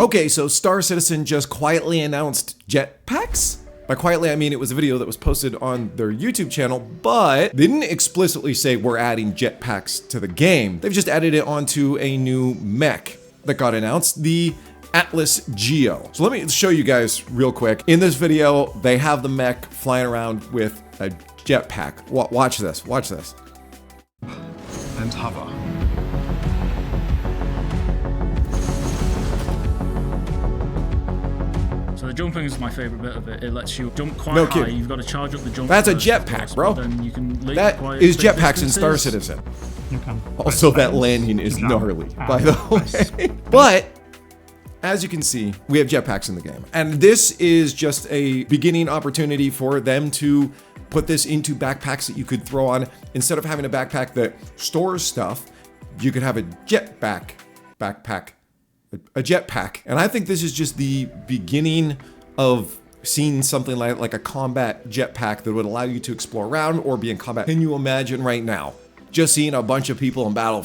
Okay, so Star Citizen just quietly announced Jetpacks? By quietly, I mean it was a video that was posted on their YouTube channel, but they didn't explicitly say we're adding jetpacks to the game. They've just added it onto a new mech that got announced, the ATLS Geo. So let me show you guys real quick. In this video, they have the mech flying around with a jetpack. Watch this, watch this. And hover. So the jumping is my favorite bit of it. It lets you jump quite No high. kidding. You've got to charge up the jump. That's a first, jetpack, course, bro. Then you can leap That quite is big jetpacks in Star distances. Citizen. You can Also, that landing is gnarly, by the way. But as you can see, we have jetpacks in the game. And this is just a beginning opportunity for them to put this into backpacks that you could throw on. Instead of having a backpack that stores stuff, you could have a jetpack. And I think this is just the beginning of seeing something like a combat jetpack that would allow you to explore around or be in combat. Can you imagine right now just seeing a bunch of people in battle?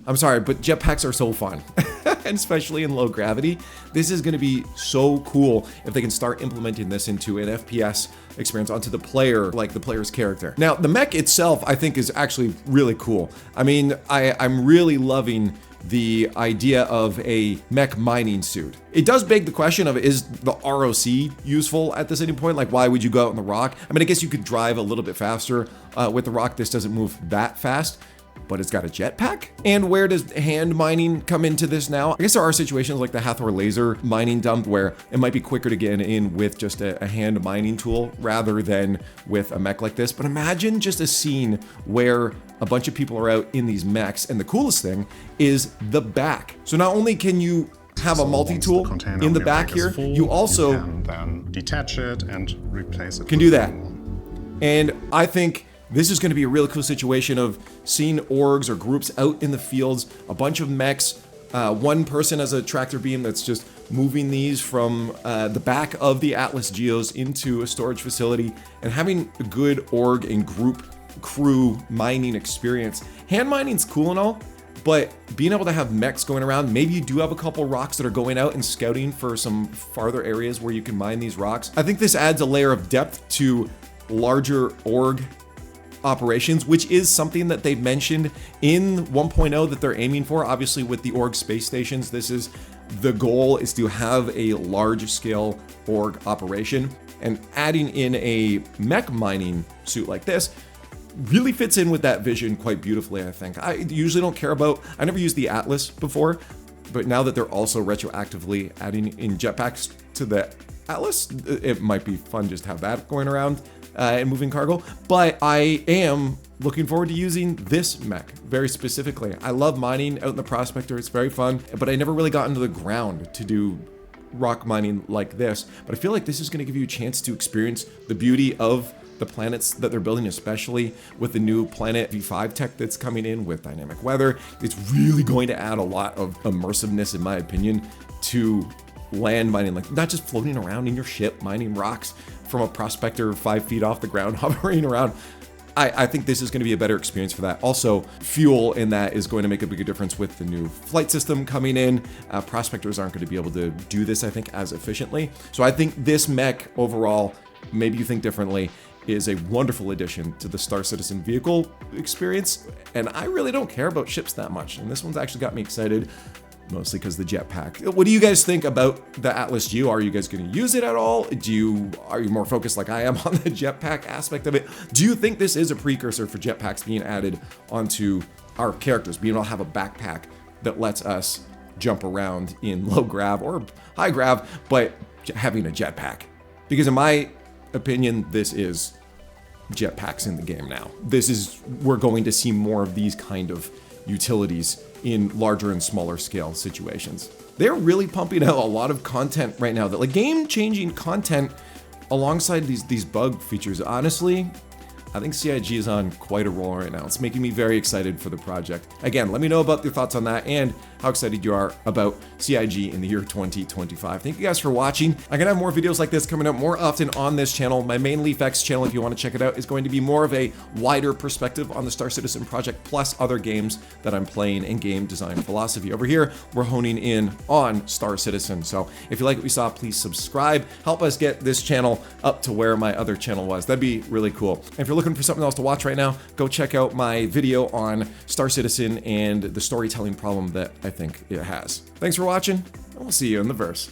I'm sorry, but jetpacks are so fun. And especially in low gravity. This is going to be so cool if they can start implementing this into an FPS experience onto the player, like the player's character. Now, the mech itself, I think, is actually really cool. I mean, I'm really loving the idea of a mech mining suit. It does beg the question of, is the ROC useful at this any point? Like, why would you go out on the rock? I mean, I guess you could drive a little bit faster with the rock. This doesn't move that fast, but it's got a jetpack. And where does hand mining come into this now? I guess there are situations like the Hathor laser mining dump where it might be quicker to get in with just a hand mining tool rather than with a mech like this. But imagine just a scene where a bunch of people are out in these mechs, and the coolest thing is the back. So not only can you have a multi-tool in the back here, you also can then detach it and replace it. Can do that. And I think this is going to be a really cool situation of seeing orgs or groups out in the fields, a bunch of mechs, one person as a tractor beam that's just moving these from the back of the ATLS Geos into a storage facility, and having a good org and group crew mining experience. Hand mining's cool and all, but being able to have mechs going around, maybe you do have a couple rocks that are going out and scouting for some farther areas where you can mine these rocks. I think this adds a layer of depth to larger org operations, which is something that they've mentioned in 1.0 that they're aiming for. Obviously, with the org space stations, this is the goal, is to have a large scale org operation, and adding in a mech mining suit like this really fits in with that vision quite beautifully, I think. I usually don't care about, I never used the ATLS before, but now that they're also retroactively adding in jetpacks to the ATLS, it might be fun just to have that going around and moving cargo. But I am looking forward to using this mech very specifically. I love mining out in the Prospector, it's very fun, but I never really got into the ground to do rock mining like this. But I feel like this is going to give you a chance to experience the beauty of the planets that they're building, especially with the new Planet V5 tech that's coming in with dynamic weather. It's really going to add a lot of immersiveness, in my opinion, to land mining, like not just floating around in your ship mining rocks from a prospector 5 feet off the ground, hovering around. I think this is going to be a better experience for that. Also, fuel in that is going to make a bigger difference with the new flight system coming in. Prospectors aren't going to be able to do this, I think, as efficiently. So I think this mech overall, maybe you think differently, is a wonderful addition to the Star Citizen vehicle experience. And I really don't care about ships that much. And this one's actually got me excited, mostly because the jetpack. What do you guys think about the ATLS Geo? Are you guys going to use it at all? Are you more focused like I am on the jetpack aspect of it? Do you think this is a precursor for jetpacks being added onto our characters, being able to have a backpack that lets us jump around in low grav or high grav, but having a jetpack? Because in my opinion, this is jetpacks in the game now. We're going to see more of these kind of utilities in larger and smaller scale situations. They're really pumping out a lot of content right now, that like game-changing content alongside these bug features. Honestly, I think CIG is on quite a roll right now. It's making me very excited for the project. Again, let me know about your thoughts on that, and how excited you are about CIG in the year 2025. Thank you guys for watching. I'm gonna have more videos like this coming up more often on this channel. My main LeafX channel, if you want to check it out, is going to be more of a wider perspective on the Star Citizen project, plus other games that I'm playing and game design philosophy. Over here, we're honing in on Star Citizen. So if you like what you saw, please subscribe. Help us get this channel up to where my other channel was. That'd be really cool. And if you're looking for something else to watch right now, go check out my video on Star Citizen and the storytelling problem that I think it has. Thanks for watching, and we'll see you in the verse.